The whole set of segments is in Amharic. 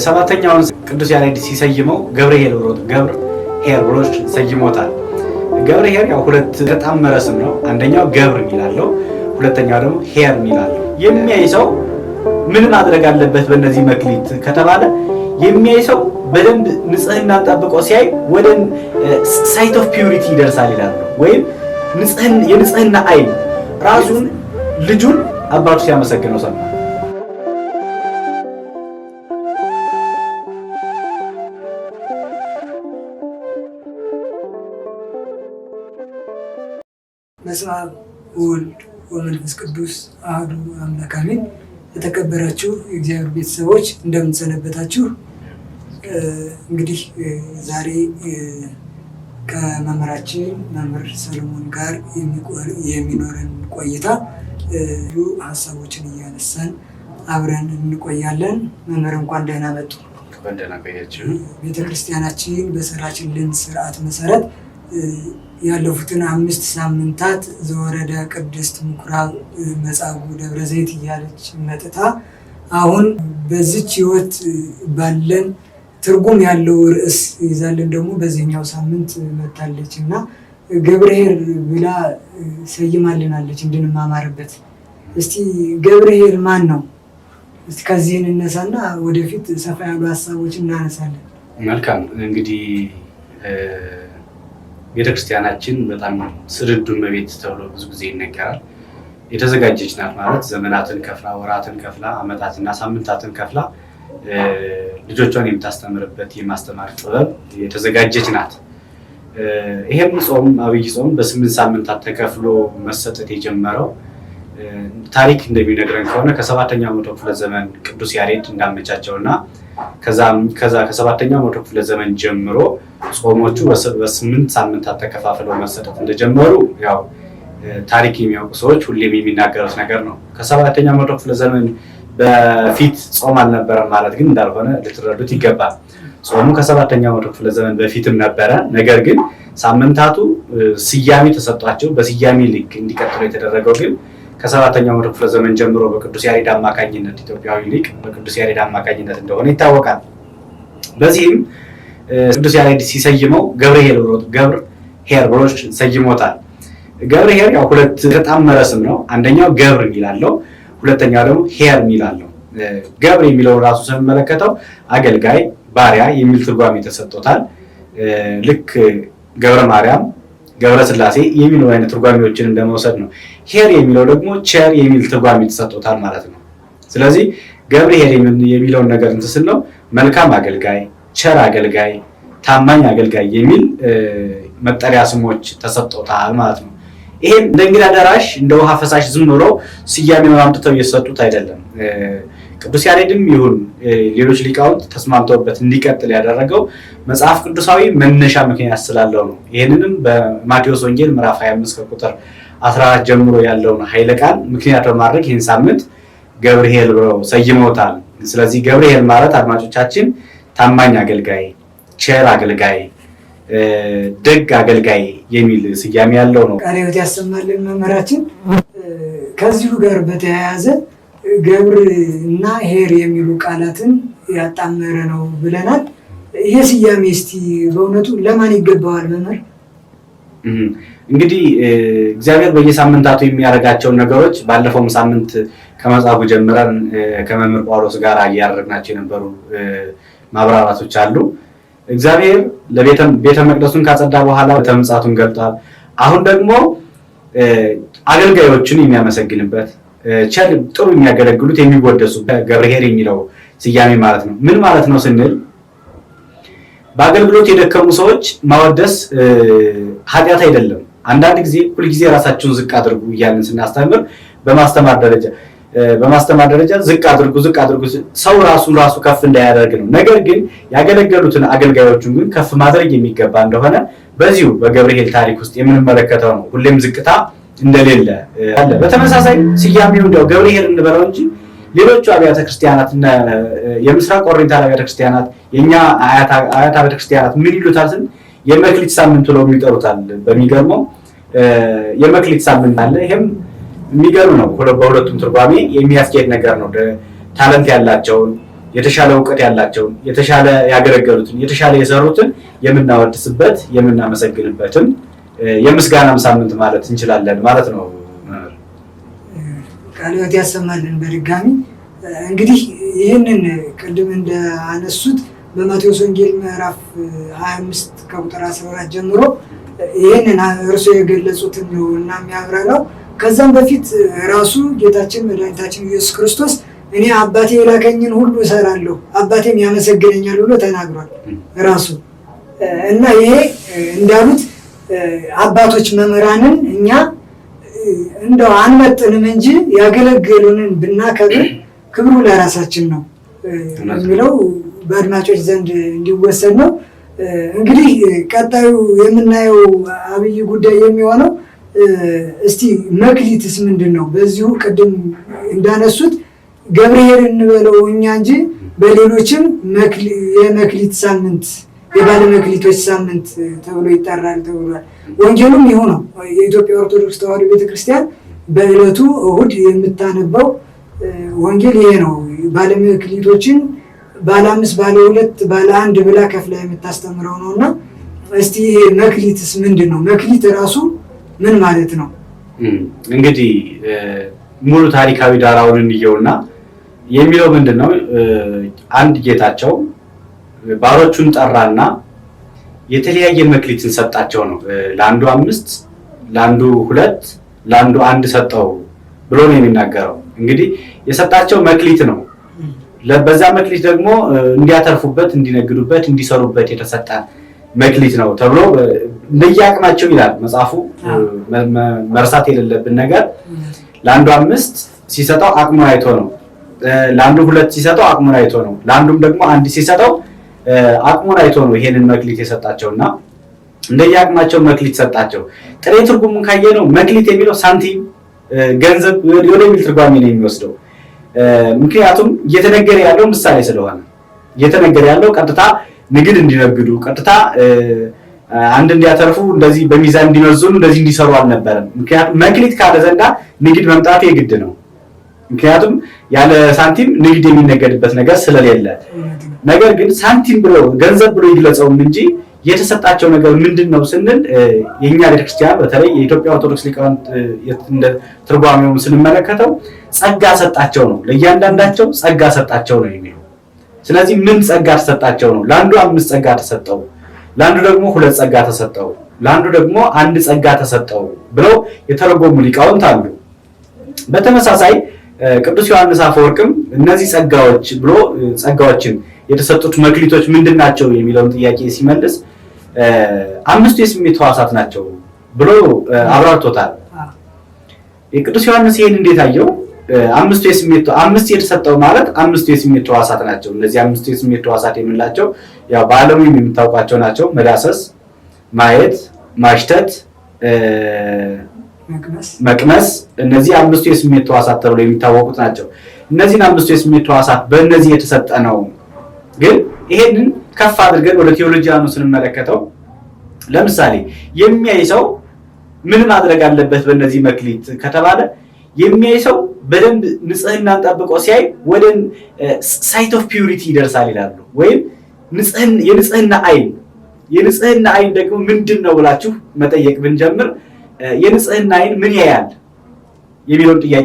ሰባተኛውን ቅዱስ ያሬድ ሲሰይመው ገብርኄር ብሎ ሰይሞታል። ገብርኄር ያው ሁለት ተጣመረ ስም ነው። አንደኛው ገብር የሚላለው፣ ሁለተኛው ደግሞ ኄር የሚላለው። የሚያይ ሰው ምን ማድረግ አለበት በእነዚህ መክሊት ከተባለ የሚያይ ሰው በደንብ ንጽህናን ጠብቆ ሲያይ ወደ ሳይት ኦፍ ፒዩሪቲ ይደርሳል ይላል። ወይም የንጽህና አይን ራሱን ልጁን አባቱ ሲያመሰግነው ሰማ። በስመ አብ ወወልድ ወመንፈስ ቅዱስ አሐዱ አምላክ አሜን። የተከበራችሁ የእግዚአብሔር ቤተሰቦች እንደምን ሰነበታችሁ? እንግዲህ ዛሬ ከመምህራችን መምህር ሰሎሞን ጋር የሚኖረን ቆይታ ብዙ ሀሳቦችን እያነሳን አብረን እንቆያለን። መምህር እንኳን ደህና መጡ። ቤተክርስቲያናችን በሰራችልን ስርዓት መሰረት ያለፉትን 5 ሳምንታት ዘወረደ ቅድስት ምኩራብ መጻጉዕ ደብረ ዘይት እያለች መጥታ አሁን በዚች ህይወት ባለን ትርጉም ያለው ርዕስ ይዛልን ደግሞ በዚህኛው ሳምንት መታለች እና ገብርኄር ብላ ሰይማልናለች እንድንማማርበት። እስቲ ገብርኄር ማን ነው? እስቲ ከዚህ እንነሳና ወደፊት ሰፋ ያሉ ሀሳቦች እናነሳለን። መልካም። እንግዲህ ቤተክርስቲያናችን በጣም ስርዱ እመቤት ተብሎ ብዙ ጊዜ ይነገራል። የተዘጋጀች ናት ማለት ዘመናትን ከፍላ፣ ወራትን ከፍላ፣ ዓመታትና ሳምንታትን ከፍላ ልጆቿን የምታስተምርበት የማስተማር ጥበብ የተዘጋጀች ናት። ይሄም ጾም አብይ ጾም በ8 ሳምንታት ተከፍሎ መሰጠት የጀመረው ታሪክ እንደሚነግረን ከሆነ ከ7ኛው መቶ ክፍለ ዘመን ቅዱስ ያሬድ እንዳመቻቸውና ከዛ ከ7ኛው መቶ ክፍለ ዘመን ጀምሮ ጾሞቹ በ8 ሳምንታት ተከፋፍለው መሰጠት እንደጀመሩ ያው ታሪክ የሚያውቁ ሰዎች ሁሌም የሚናገሩት ነገር ነው። ከ7ኛው መቶ ክፍለ ዘመን በፊት ጾም አልነበረም ማለት ግን እንዳልሆነ ልትረዱት ይገባል። ጾሙ ከ7ኛው መቶ ክፍለ ዘመን በፊትም ነበረ። ነገር ግን ሳምንታቱ ስያሜ ተሰጧቸው በስያሜ ልክ እንዲቀጥሉ የተደረገው ግን ከ7ኛው መቶ ክፍለ ዘመን ጀምሮ በቅዱስ ያሬድ አማካኝነት ኢትዮጵያዊ ሊቅ በቅዱስ ያሬድ አማካኝነት እንደሆነ ይታወቃል። በዚህም ቅዱስ ያሬድ ሲሰይመው ገብርኄር ብሎ ሰይሞታል። ገብርኄር ያው ሁለት ተጣመረ ስም ነው። አንደኛው ገብር የሚላለው፣ ሁለተኛው ደግሞ ኄር የሚላለው። ገብር የሚለው ራሱ ስንመለከተው አገልጋይ፣ ባሪያ የሚል ትርጓሜ ተሰጥቶታል። ልክ ገብረ ማርያም፣ ገብረ ስላሴ የሚለው አይነት ትርጓሜዎችን እንደመውሰድ ነው። ኄር የሚለው ደግሞ ቸር የሚል ትርጓሜ ተሰጥቶታል ማለት ነው። ስለዚህ ገብርኄር የሚለውን ነገር እንትን ነው መልካም አገልጋይ፣ ቸር አገልጋይ፣ ታማኝ አገልጋይ የሚል መጠሪያ ስሞች ተሰጥቶታል ማለት ነው። ይሄም እንደ እንግዳ ደራሽ እንደ ውሃ ፈሳሽ ዝም ብሎ ስያሜውን አምጥተው እየሰጡት አይደለም። ቅዱስ ያሬድም ይሁን ሌሎች ሊቃውንት ተስማምተውበት እንዲቀጥል ያደረገው መጽሐፍ ቅዱሳዊ መነሻ ምክንያት ስላለው ነው። ይህንንም በማቴዎስ ወንጌል ምዕራፍ 25 ከቁጥር 14 ጀምሮ ያለውን ኃይለ ቃል ምክንያት በማድረግ ይህን ሳምንት ገብርኄር ብለው ሰይመውታል። ስለዚህ ገብርኄር ማለት አድማጮቻችን ታማኝ አገልጋይ፣ ቸር አገልጋይ፣ ደግ አገልጋይ የሚል ስያሜ ያለው ነው። ቃለ ሕይወት ያሰማልን መምህራችን። ከዚሁ ጋር በተያያዘ ገብር እና ኄር የሚሉ ቃላትን ያጣመረ ነው ብለናል። ይሄ ስያሜ እስቲ በእውነቱ ለማን ይገባዋል መምህር? እንግዲህ እግዚአብሔር በየሳምንታቱ የሚያደርጋቸውን ነገሮች ባለፈውም ሳምንት ከመጻጉዕ ጀምረን ከመምህር ጳውሎስ ጋር እያደረግናቸው የነበሩ ማብራራቶች አሉ። እግዚአብሔር ቤተ መቅደሱን ካጸዳ በኋላ ተምጻቱን ገልጧል። አሁን ደግሞ አገልጋዮችን የሚያመሰግንበት ጥሩ የሚያገለግሉት የሚወደሱ ገብርኄር የሚለው ስያሜ ማለት ነው። ምን ማለት ነው ስንል በአገልግሎት የደከሙ ሰዎች ማወደስ ኃጢአት አይደለም። አንዳንድ ጊዜ ሁልጊዜ ራሳችሁን ዝቅ አድርጉ እያልን ስናስተምር በማስተማር ደረጃ ዝቅ አድርጉ ሰው ራሱ ከፍ እንዳያደርግ ነው። ነገር ግን ያገለገሉትን አገልጋዮቹን ግን ከፍ ማድረግ የሚገባ እንደሆነ በዚሁ በገብርኄር ታሪክ ውስጥ የምንመለከተው ነው። ሁሌም ዝቅታ እንደሌለ አለ። በተመሳሳይ ስያሜው እንደው ገብርኄር እንበለው እንጂ ሌሎቹ አብያተ ክርስቲያናት እና የምስራቅ ኦሪየንታል አብያተ ክርስቲያናት የኛ አያት አብያተ ክርስቲያናት ምን ይሉታል ስን የመክሊት ሳምንት ብለው ይጠሩታል። በሚገርመው የመክሊት ሳምንት አለ። ይሄም የሚገርም ነው። በሁለቱም ትርጓሜ የሚያስኬድ ነገር ነው። ታለንት ያላቸውን የተሻለ እውቀት ያላቸውን የተሻለ ያገለገሉትን የተሻለ የሰሩትን የምናወድስበት የምናመሰግንበትም የምስጋናም ሳምንት ማለት እንችላለን ማለት ነው። ቃለ ሕይወት ያሰማልን። በድጋሚ እንግዲህ ይህንን ቅድም እንዳነሱት በማቴዎስ ወንጌል ምዕራፍ 25 ከቁጥር 14 ጀምሮ ይህንን እርሱ የገለጹትን ነው እና የሚያብራራው። ከዛም በፊት ራሱ ጌታችን መድኃኒታችን ኢየሱስ ክርስቶስ እኔ አባቴ የላከኝን ሁሉ እሰራለሁ አባቴም ያመሰግነኛል ብሎ ተናግሯል ራሱ እና ይሄ እንዳሉት አባቶች መምህራንን እኛ እንደው አንመጥንም እንጂ ያገለገሉንን ብናከብር ክብሩ ለራሳችን ነው የሚለው በአድማጮች ዘንድ እንዲወሰድ ነው። እንግዲህ ቀጣዩ የምናየው አብይ ጉዳይ የሚሆነው እስቲ መክሊትስ ምንድን ነው? በዚሁ ቅድም እንዳነሱት ገብርኄር እንበለው እኛ እንጂ በሌሎችም የመክሊት ሳምንት የባለ መክሊቶች ሳምንት ተብሎ ይጠራል ተብሏል። ወንጌሉም ይሁ ነው። የኢትዮጵያ ኦርቶዶክስ ተዋሕዶ ቤተክርስቲያን በዕለቱ እሁድ የምታነባው ወንጌል ይሄ ነው። ባለ መክሊቶችን ባለ 5 ባለ 2 ባለ 1 ብላ ከፍላ የምታስተምረው ነው እና እስቲ ይሄ መክሊትስ ምንድን ነው? መክሊት ራሱ ምን ማለት ነው? እንግዲህ ሙሉ ታሪካዊ ዳራውን እንየውና የሚለው ምንድን ነው? አንድ ጌታቸው ባሮቹን ጠራና የተለያየ መክሊትን ሰጣቸው ነው። ለአንዱ 5 ለአንዱ 2 ለአንዱ 1 ሰጠው ብሎ ነው የሚናገረው። እንግዲህ የሰጣቸው መክሊት ነው። በዛ መክሊት ደግሞ እንዲያተርፉበት እንዲነግዱበት እንዲሰሩበት የተሰጠ መክሊት ነው ተብሎ እንደየአቅማቸው ይላል መጽሐፉ። መርሳት የሌለብን ነገር ለአንዱ 5 ሲሰጠው አቅሙን አይቶ ነው። ለአንዱ 2 ሲሰጠው አቅሙን አይቶ ነው። ለአንዱም ደግሞ 1 ሲሰጠው አቅሙን አይቶ ነው ይሄንን መክሊት የሰጣቸውና እንደየአቅማቸው መክሊት ሰጣቸው። ጥሬ ትርጉሙን ካየነው መክሊት የሚለው ሳንቲም፣ ገንዘብ ወደሚል ትርጓሜ ነው የሚወስደው። ምክንያቱም እየተነገረ ያለው ምሳሌ ስለሆነ እየተነገረ ያለው ቀጥታ ንግድ እንዲነግዱ ቀጥታ አንድ እንዲያተርፉ እንደዚህ በሚዛን እንዲመዝኑ እንደዚህ እንዲሰሩ አልነበረም። ምክንያቱም መክሊት ካለ ዘንዳ ንግድ መምጣቱ የግድ ነው። ምክንያቱም ያለ ሳንቲም ንግድ የሚነገድበት ነገር ስለሌለ። ነገር ግን ሳንቲም ብሎ ገንዘብ ብሎ ይግለጸውም እንጂ የተሰጣቸው ነገር ምንድን ነው ስንል የኛ ቤተክርስቲያን በተለይ የኢትዮጵያ ኦርቶዶክስ ሊቃውንት እንደ ትርጓሜውን ስንመለከተው ጸጋ ሰጣቸው ነው። ለእያንዳንዳቸው ጸጋ ሰጣቸው ነው የሚለው። ስለዚህ ምን ጸጋ ተሰጣቸው ነው? ለአንዱ 5 ጸጋ ተሰጠው፣ ለአንዱ ደግሞ 2 ጸጋ ተሰጠው፣ ለአንዱ ደግሞ 1 ጸጋ ተሰጠው ብለው የተረጎሙ ሊቃውንት አሉ። በተመሳሳይ ቅዱስ ዮሐንስ አፈወርቅም እነዚህ ጸጋዎች ብሎ ጸጋዎችን የተሰጡት መክሊቶች ምንድናቸው የሚለውን ጥያቄ ሲመልስ 5 የስሜት ሕዋሳት ናቸው ብሎ አብራርቶታል። የቅዱስ ዮሐንስ ይሄን እንዴት አየው? 5 የተሰጠው ማለት 5 የስሜት ሕዋሳት ናቸው። እነዚህ 5 የስሜት ሕዋሳት የምንላቸው ያው በዓለሙ የምታውቋቸው ናቸው። መዳሰስ፣ ማየት፣ ማሽተት፣ መቅመስ እነዚህ 5 የስሜት ሕዋሳት ተብለው የሚታወቁት ናቸው። እነዚህን 5 የስሜት ሕዋሳት በእነዚህ የተሰጠ ነው። ግን ይሄንን ከፍ አድርገን ወደ ቴዎሎጂያኑ ስንመለከተው ለምሳሌ የሚያይ ሰው ምን ማድረግ አለበት በእነዚህ መክሊት ከተባለ የሚያይ ሰው በደንብ ንጽህናን ጠብቆ ሲያይ ወደ ሳይት ኦፍ ፒዩሪቲ ይደርሳል ይላሉ። ወይም የንጽህና አይን ደግሞ ምንድን ነው ብላችሁ መጠየቅ ብንጀምር የንጽህና አይን ምን ያያል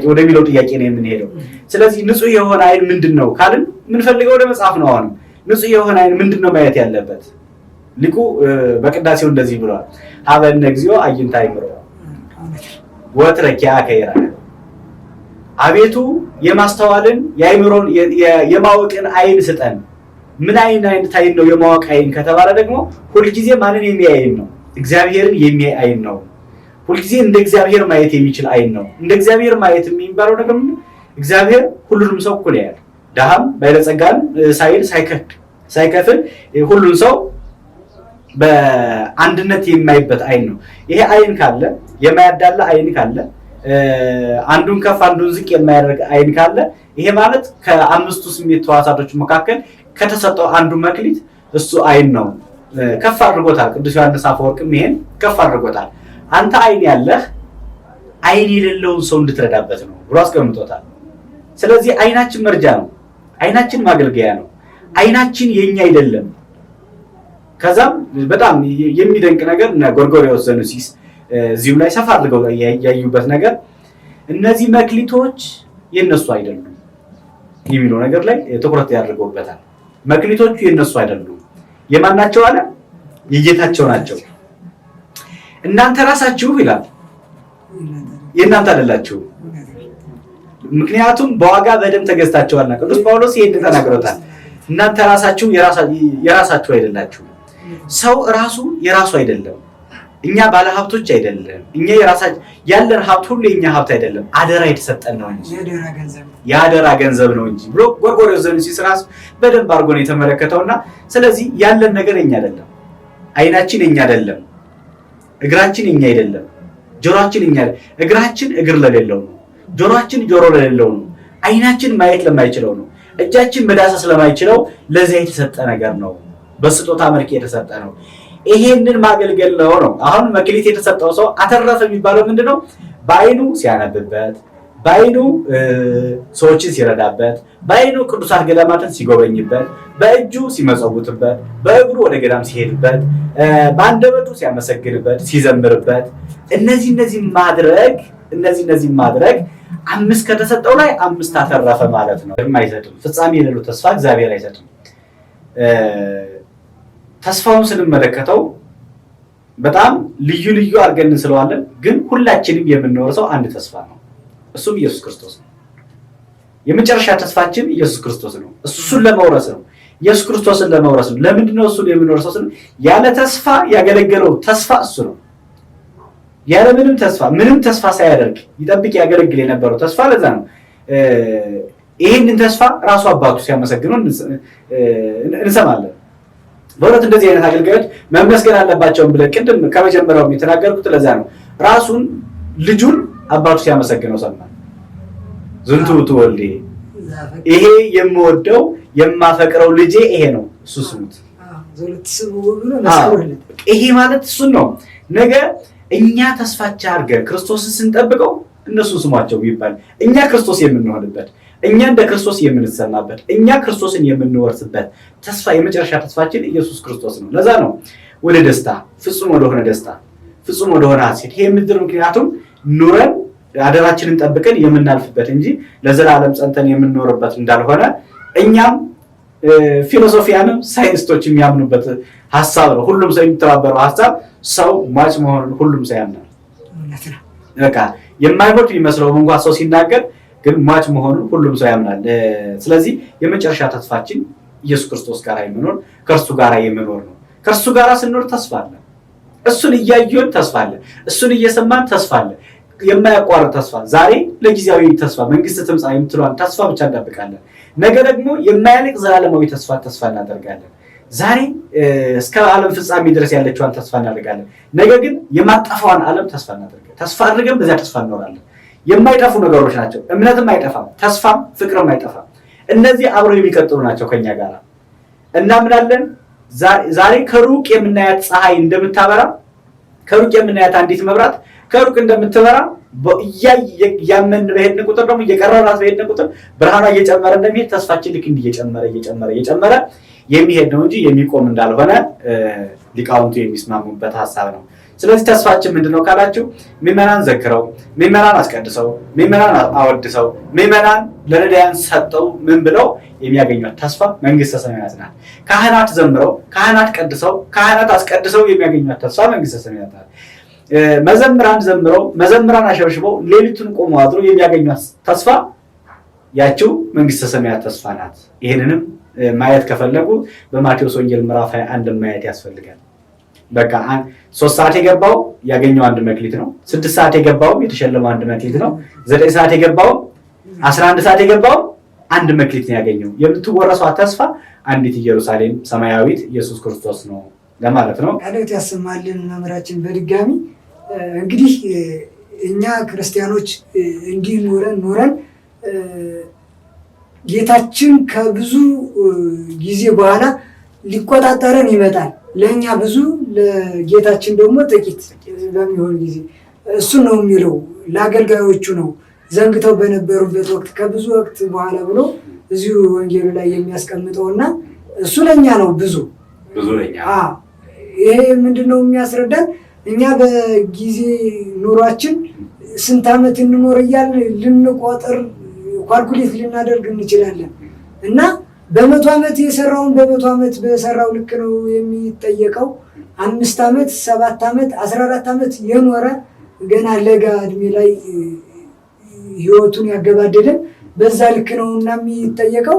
ወደሚለው ጥያቄ ነው የምንሄደው። ስለዚህ ንጹህ የሆነ አይን ምንድን ነው ካልን የምንፈልገው ወደ መጽሐፍ ነው። አሁንም ንጹህ የሆነ አይን ምንድን ነው ማየት ያለበት? ሊቁ በቅዳሴው እንደዚህ ብሏል። ሀበነ እግዚኦ አዕይንተ አእምሮ ወትረኪያ ከይራ፣ አቤቱ የማስተዋልን የአእምሮን የማወቅን አይን ስጠን። ምን አይነት አይን ነው የማወቅ አይን ከተባለ ደግሞ ሁልጊዜ ማንን የሚያይ አይን ነው? እግዚአብሔርን የሚያይ አይን ነው። ሁልጊዜ እንደ እግዚአብሔር ማየት የሚችል አይን ነው። እንደ እግዚአብሔር ማየት የሚባለው ነገር እግዚአብሔር ሁሉንም ሰው እኩል ያያል። ደሃም ባለጸጋን ሳይል ሳይከፍል ሁሉን ሰው በአንድነት የማይበት አይን ነው። ይሄ አይን ካለ የማያዳላ አይን ካለ አንዱን ከፍ አንዱን ዝቅ የማያደርግ አይን ካለ ይሄ ማለት ከ5ቱ ስሜት ሕዋሳቶች መካከል ከተሰጠው አንዱ መክሊት እሱ አይን ነው። ከፍ አድርጎታል። ቅዱስ ዮሐንስ አፈወርቅም ይሄን ከፍ አድርጎታል። አንተ አይን ያለህ አይን የሌለውን ሰው እንድትረዳበት ነው ብሎ አስቀምጦታል። ስለዚህ አይናችን መርጃ ነው። አይናችን ማገልገያ ነው። አይናችን የኛ አይደለም። ከዛም በጣም የሚደንቅ ነገር እና ጎርጎርዮስ ዘኑሲስ እዚሁ ላይ ሰፋ አድርገው ያዩበት ነገር እነዚህ መክሊቶች የነሱ አይደሉም የሚለው ነገር ላይ ትኩረት ያደርገውበታል። መክሊቶቹ የነሱ አይደሉም። የማናቸው አለ? የጌታቸው ናቸው። እናንተ ራሳችሁ ይላል የእናንተ አይደላችሁ። ምክንያቱም በዋጋ በደም ተገዝታችኋልና ቅዱስ ጳውሎስ ይሄን ተናግሮታል። እናንተ ራሳችሁ የራሳችሁ አይደላችሁ። ሰው ራሱ የራሱ አይደለም። እኛ ባለ ሀብቶች አይደለም። እኛ የራሳችን ያለን ሀብት ሁሉ የኛ ሀብት አይደለም። አደራ የተሰጠን ነው እንጂ የአደራ ገንዘብ ነው እንጂ ብሎ ጎርጎርዮስ ዘኑሲስ ራሱ በደንብ አድርጎ ነው የተመለከተውና ስለዚህ ያለን ነገር የኛ አይደለም። አይናችን የኛ አይደለም። እግራችን የኛ አይደለም። ጆሮአችን የኛ እግራችን እግር ለሌለው ነው። ጆሮአችን ጆሮ ለሌለው ነው። አይናችን ማየት ለማይችለው ነው። እጃችን መዳሰስ ለማይችለው ለዚያ የተሰጠ ነገር ነው። በስጦታ መልክ የተሰጠ ነው። ይሄንን ማገልገል ነው። አሁን መክሊት የተሰጠው ሰው አተረፈ የሚባለው ምንድነው? በአይኑ ሲያነብበት፣ በአይኑ ሰዎችን ሲረዳበት፣ በአይኑ ቅዱሳት ገዳማትን ሲጎበኝበት፣ በእጁ ሲመጸውትበት፣ በእግሩ ወደ ገዳም ሲሄድበት፣ በአንደበቱ ሲያመሰግንበት፣ ሲዘምርበት እነዚህ ማድረግ 5 ከተሰጠው ላይ 5 አተረፈ ማለት ነው። አይሰጥም። ፍጻሜ የሌለው ተስፋ እግዚአብሔር አይሰጥም። ተስፋውን ስንመለከተው በጣም ልዩ አድርገን እንስለዋለን። ግን ሁላችንም የምንወርሰው አንድ ተስፋ ነው። እሱም ኢየሱስ ክርስቶስ ነው። የመጨረሻ ተስፋችን ኢየሱስ ክርስቶስ ነው። እሱን ለመውረስ ነው። ኢየሱስ ክርስቶስን ለመውረስ ነው። ለምንድነው እሱን የምንወርሰው? ያለ ተስፋ ያገለገለው ተስፋ እሱ ነው። ያለ ምንም ተስፋ ሳያደርግ ይጠብቅ ያገለግል የነበረው ተስፋ ለዛ ነው። ይሄንን ተስፋ ራሱ አባቱ ሲያመሰግነው እንሰማለን። በእውነት እንደዚህ አይነት አገልጋዮች መመስገን አለባቸውም ብለን ቅድም ከመጀመሪያውም የተናገርኩት ለዛ ነው። ራሱን ልጁን አባቱ ሲያመሰግነው ሰማን። ዝንቱ ውእቱ ወልዴ፣ ይሄ የምወደው የማፈቅረው ልጄ ይሄ ነው፣ እሱ ስሙት። ይሄ ማለት እሱን ነው። ነገ እኛ ተስፋችን አድርገን ክርስቶስን ስንጠብቀው እነሱ ስሟቸው ይባል እኛ ክርስቶስ የምንሆንበት፣ እኛ እንደ ክርስቶስ የምንሰማበት፣ እኛ ክርስቶስን የምንወርስበት ተስፋ የመጨረሻ ተስፋችን ኢየሱስ ክርስቶስ ነው። ለዛ ነው ወደ ደስታ ፍጹም ወደሆነ ደስታ ፍጹም ወደሆነ ሐሴት ይሄ ምድር ምክንያቱም ኑረን አደራችንን ጠብቀን የምናልፍበት እንጂ ለዘላለም ጸንተን የምንኖርበት እንዳልሆነ እኛም ፊሎሶፊያንም ሳይንስቶች የሚያምኑበት ሐሳብ ነው። ሁሉም ሰው የሚተባበረው ሐሳብ ሰው ሟች መሆኑን ሁሉም ሰው ያምናል። በቃ የማይሞት ቢመስለው እንኳን ሰው ሲናገር ግን ሟች መሆኑን ሁሉም ሰው ያምናል። ስለዚህ የመጨረሻ ተስፋችን ኢየሱስ ክርስቶስ ጋር የምኖር ከእርሱ ጋር የምኖር ነው። ከእርሱ ጋር ስንኖር ተስፋ አለ። እሱን እያየን ተስፋ አለ። እሱን እየሰማን ተስፋ አለ። የማያቋርጥ ተስፋ። ዛሬ ለጊዜያዊ ተስፋ መንግስት ትምጻ የምትለዋን ተስፋ ብቻ እንጠብቃለን። ነገ ደግሞ የማያልቅ ዘላለማዊ ተስፋ እናደርጋለን። ዛሬ እስከ ዓለም ፍጻሜ ድረስ ያለችዋን ተስፋ እናደርጋለን። ነገ ግን የማጠፋዋን ዓለም ተስፋ እናደርጋለን። ተስፋ አድርገን በዚያ ተስፋ እንኖራለን። የማይጠፉ ነገሮች ናቸው። እምነትም አይጠፋም፣ ተስፋም ፍቅርም አይጠፋም። እነዚህ አብረው የሚቀጥሉ ናቸው ከኛ ጋር እናምናለን። ዛሬ ከሩቅ የምናያት ፀሐይ እንደምታበራ ከሩቅ የምናያት አንዲት መብራት ከሩቅ እንደምትበራ ያመን በሄድን ቁጥር ደግሞ እየቀረራት በሄድን ቁጥር ብርሃኗ እየጨመረ እንደሚሄድ ተስፋችን ልክ እየጨመረ የሚሄድ ነው እንጂ የሚቆም እንዳልሆነ ሊቃውንቱ የሚስማሙበት ሐሳብ ነው። ስለዚህ ተስፋችን ምንድነው ካላችሁ ምዕመናን ዘክረው፣ ምዕመናን አስቀድሰው፣ ምዕመናን አወድሰው፣ ምዕመናን ለነዳያን ሰጠው ምን ብለው የሚያገኙት ተስፋ መንግስተ ሰማያት ናት። ካህናት ዘምረው፣ ካህናት ቀድሰው፣ ካህናት አስቀድሰው የሚያገኙት ተስፋ መንግስተ ሰማያት ናት። መዘምራን ዘምረው፣ መዘምራን አሸብሽበው ሌሊቱን ቆመው አድሮ የሚያገኙት ተስፋ ያቺው መንግስተ ሰማያት ተስፋ ናት። ይሄንንም ማየት ከፈለጉ በማቴዎስ ወንጌል ምዕራፍ 21 ማየት ያስፈልጋል። በቃ 3 ሰዓት የገባው ያገኘው አንድ መክሊት ነው። 6 ሰዓት የገባው የተሸለመው አንድ መክሊት ነው። 9 ሰዓት የገባው 11 ሰዓት የገባው አንድ መክሊት ነው ያገኘው። የምትወረሰው ተስፋ አንዲት ኢየሩሳሌም ሰማያዊት ኢየሱስ ክርስቶስ ነው ለማለት ነው። ቃልት ያሰማልን መምህራችን። በድጋሚ እንግዲህ እኛ ክርስቲያኖች እንዲህ ኖረን ጌታችን ከብዙ ጊዜ በኋላ ሊቆጣጠረን ይመጣል። ለኛ ብዙ ለጌታችን ደግሞ ጥቂት በሚሆን ጊዜ እሱ ነው የሚለው ለአገልጋዮቹ ነው። ዘንግተው በነበሩበት ወቅት ከብዙ ወቅት በኋላ ብሎ እዚሁ ወንጌሉ ላይ የሚያስቀምጠውና እሱ ለኛ ነው ብዙ ለኛ። ይሄ ምንድነው የሚያስረዳን? እኛ በጊዜ ኑሯችን ስንት ዓመት እንኖር እያልን ልንቆጥር ኳልኩሌት ልናደርግ እንችላለን እና በ100 ዓመት የሰራውን በ100 ዓመት በሰራው ልክ ነው የሚጠየቀው። 5 ዓመት 7 ዓመት 14 ዓመት የኖረ ገና ለጋ እድሜ ላይ ህይወቱን ያገባደደ በዛ ልክ ነው እና የሚጠየቀው።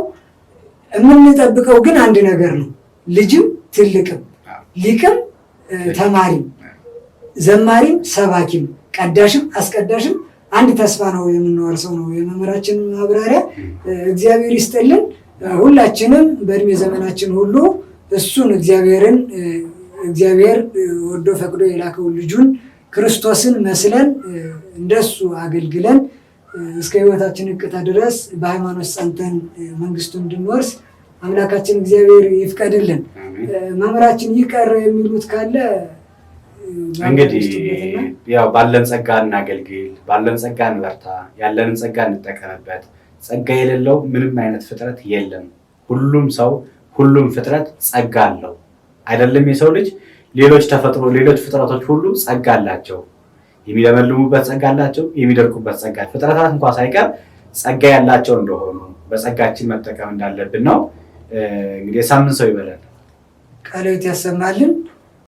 የምንጠብቀው ግን አንድ ነገር ነው። ልጅም ትልቅም ሊቅም ተማሪም ዘማሪም ሰባኪም ቀዳሽም አስቀዳሽም አንድ ተስፋ ነው የምንወርሰው ነው የመምህራችን ማብራሪያ። እግዚአብሔር ይስጥልን። ሁላችንም በእድሜ ዘመናችን ሁሉ እሱን እግዚአብሔር ወዶ ፈቅዶ የላከው ልጁን ክርስቶስን መስለን እንደሱ አገልግለን እስከ ህይወታችን እቅታ ድረስ በሃይማኖት ጸንተን መንግስቱን እንድንወርስ አምላካችን እግዚአብሔር ይፍቀድልን። መምህራችን ይቀር የሚሉት ካለ እንግዲህ ያው ባለን ጸጋ እናገልግል፣ ባለን ጸጋ እንበርታ፣ ያለንን ጸጋ እንጠቀምበት። ጸጋ የሌለው ምንም አይነት ፍጥረት የለም። ሁሉም ሰው ሁሉም ፍጥረት ጸጋ አለው። አይደለም የሰው ልጅ ሌሎች ፍጥረቶች ሁሉ ጸጋ አላቸው። የሚለመልሙበት ጸጋ አላቸው፣ የሚደርቁበት ጸጋ፣ ፍጥረታት እንኳን ሳይቀር ጸጋ ያላቸው እንደሆኑ በጸጋችን መጠቀም እንዳለብን ነው። እንግዲህ የሳምንት ሰው ይበላል። ቃልዎት ያሰማልን።